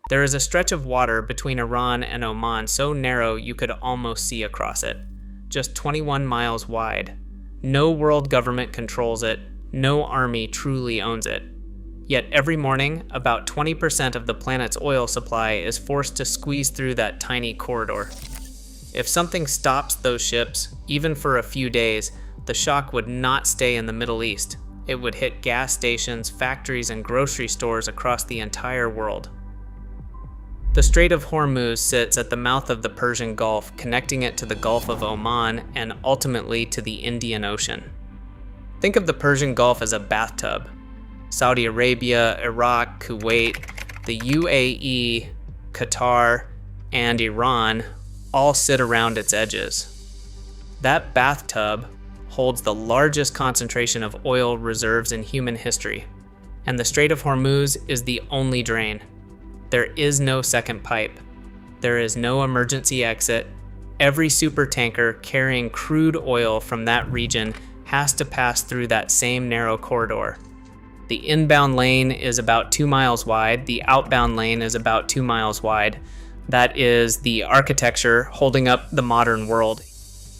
There is a stretch of water between Iran and Oman so narrow you could almost see across it, just 21 miles wide. No world government controls it, no army truly owns it. Yet every morning, about 20% of the planet's oil supply is forced to squeeze through that tiny corridor. If something stops those ships, even for a few days, the shock would not stay in the Middle East. It would hit gas stations, factories, and grocery stores across the entire world. The Strait of Hormuz sits at the mouth of the Persian Gulf, connecting it to the Gulf of Oman and ultimately to the Indian Ocean. Think of the Persian Gulf as a bathtub. Saudi Arabia, Iraq, Kuwait, the UAE, Qatar, and Iran all sit around its edges. That bathtub holds the largest concentration of oil reserves in human history, and the Strait of Hormuz is the only drain. There is no second pipe. There is no emergency exit. Every supertanker carrying crude oil from that region has to pass through that same narrow corridor. The inbound lane is about 2 miles wide. The outbound lane is about 2 miles wide. That is the architecture holding up the modern world.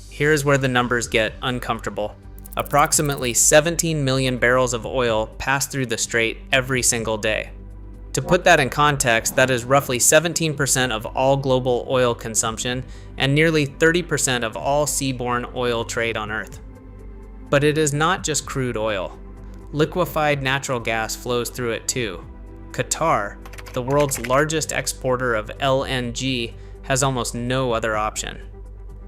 Here's where the numbers get uncomfortable. Approximately 17 million barrels of oil pass through the strait every single day. To put that in context, that is roughly 17% of all global oil consumption and nearly 30% of all seaborne oil trade on Earth. But it is not just crude oil. Liquefied natural gas flows through it too. Qatar, the world's largest exporter of LNG, has almost no other option.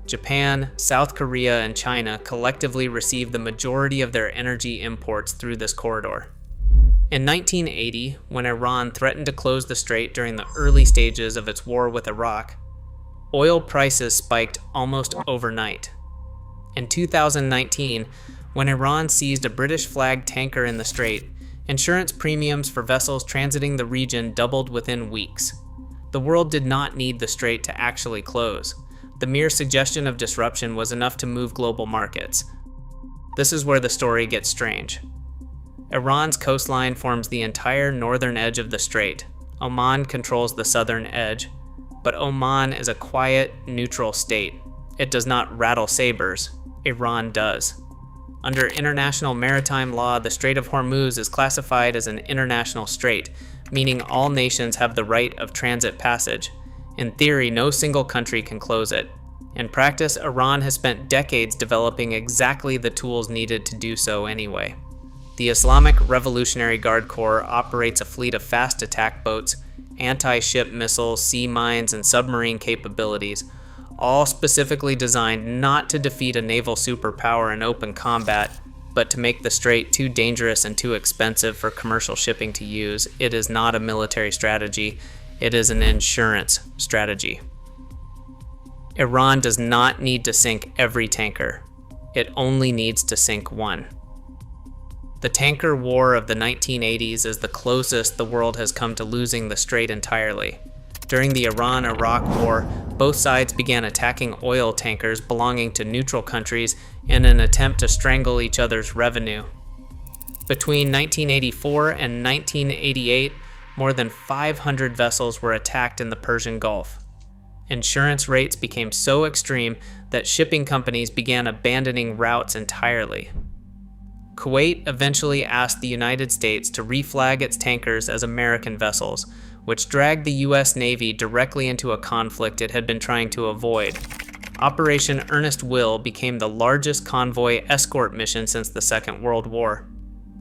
Japan, South Korea, and China collectively receive the majority of their energy imports through this corridor. In 1980, when Iran threatened to close the strait during the early stages of its war with Iraq, oil prices spiked almost overnight. In 2019, when Iran seized a British-flagged tanker in the strait, insurance premiums for vessels transiting the region doubled within weeks. The world did not need the strait to actually close. The mere suggestion of disruption was enough to move global markets. This is where the story gets strange. Iran's coastline forms the entire northern edge of the strait. Oman controls the southern edge, but Oman is a quiet, neutral state. It does not rattle sabers. Iran does. Under international maritime law, the Strait of Hormuz is classified as an international strait, meaning all nations have the right of transit passage. In theory, no single country can close it. In practice, Iran has spent decades developing exactly the tools needed to do so anyway. The Islamic Revolutionary Guard Corps operates a fleet of fast attack boats, anti-ship missiles, sea mines, and submarine capabilities, all specifically designed not to defeat a naval superpower in open combat, but to make the strait too dangerous and too expensive for commercial shipping to use. It is not a military strategy, it is an insurance strategy. Iran does not need to sink every tanker. It only needs to sink one. The tanker war of the 1980s is the closest the world has come to losing the strait entirely. During the Iran-Iraq War, both sides began attacking oil tankers belonging to neutral countries in an attempt to strangle each other's revenue. Between 1984 and 1988, more than 500 vessels were attacked in the Persian Gulf. Insurance rates became so extreme that shipping companies began abandoning routes entirely. Kuwait eventually asked the United States to reflag its tankers as American vessels, which dragged the U.S. Navy directly into a conflict it had been trying to avoid. Operation Earnest Will became the largest convoy escort mission since the Second World War.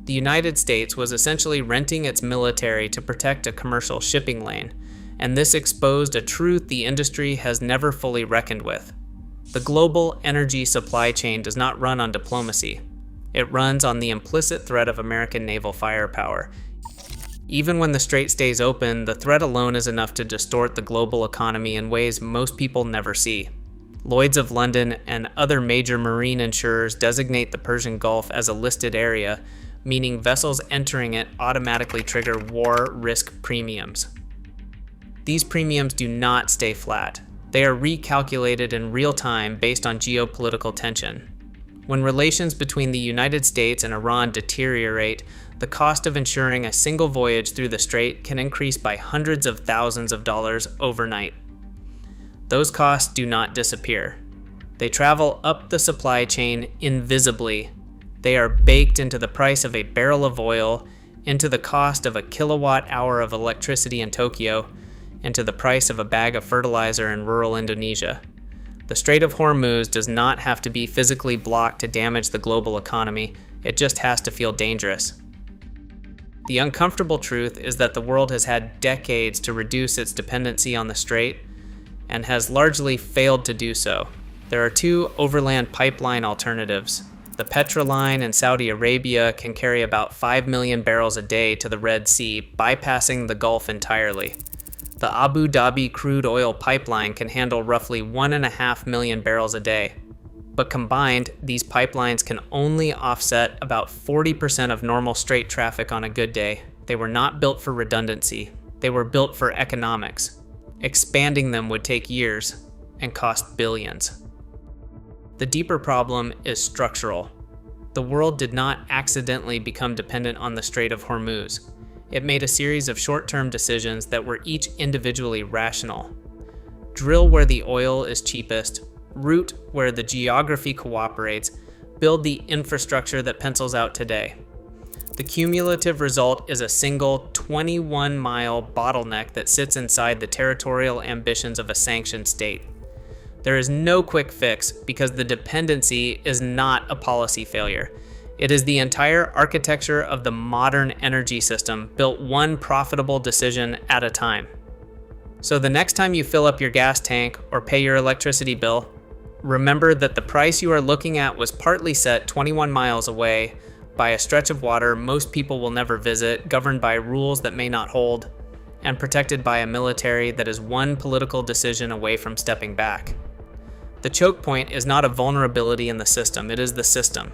The United States was essentially renting its military to protect a commercial shipping lane, and this exposed a truth the industry has never fully reckoned with. The global energy supply chain does not run on diplomacy. It runs on the implicit threat of American naval firepower. Even when the strait stays open, the threat alone is enough to distort the global economy in ways most people never see. Lloyd's of London and other major marine insurers designate the Persian Gulf as a listed area, meaning vessels entering it automatically trigger war risk premiums. These premiums do not stay flat. They are recalculated in real time based on geopolitical tension. When relations between the United States and Iran deteriorate, the cost of insuring a single voyage through the strait can increase by hundreds of thousands of dollars overnight. Those costs do not disappear. They travel up the supply chain invisibly. They are baked into the price of a barrel of oil, into the cost of a kilowatt hour of electricity in Tokyo, into the price of a bag of fertilizer in rural Indonesia. The Strait of Hormuz does not have to be physically blocked to damage the global economy. It just has to feel dangerous. The uncomfortable truth is that the world has had decades to reduce its dependency on the strait and has largely failed to do so. There are two overland pipeline alternatives. The Petra Line in Saudi Arabia can carry about 5 million barrels a day to the Red Sea, bypassing the Gulf entirely. The Abu Dhabi crude oil pipeline can handle roughly 1.5 million barrels a day. But combined, these pipelines can only offset about 40% of normal strait traffic on a good day. They were not built for redundancy. They were built for economics. Expanding them would take years and cost billions. The deeper problem is structural. The world did not accidentally become dependent on the Strait of Hormuz. It made a series of short-term decisions that were each individually rational. Drill where the oil is cheapest, route where the geography cooperates, build the infrastructure that pencils out today. The cumulative result is a single 21-mile bottleneck that sits inside the territorial ambitions of a sanctioned state. There is no quick fix because the dependency is not a policy failure. It is the entire architecture of the modern energy system, built one profitable decision at a time. So the next time you fill up your gas tank or pay your electricity bill, remember that the price you are looking at was partly set 21 miles away by a stretch of water most people will never visit, governed by rules that may not hold, and protected by a military that is one political decision away from stepping back. The choke point is not a vulnerability in the system, it is the system.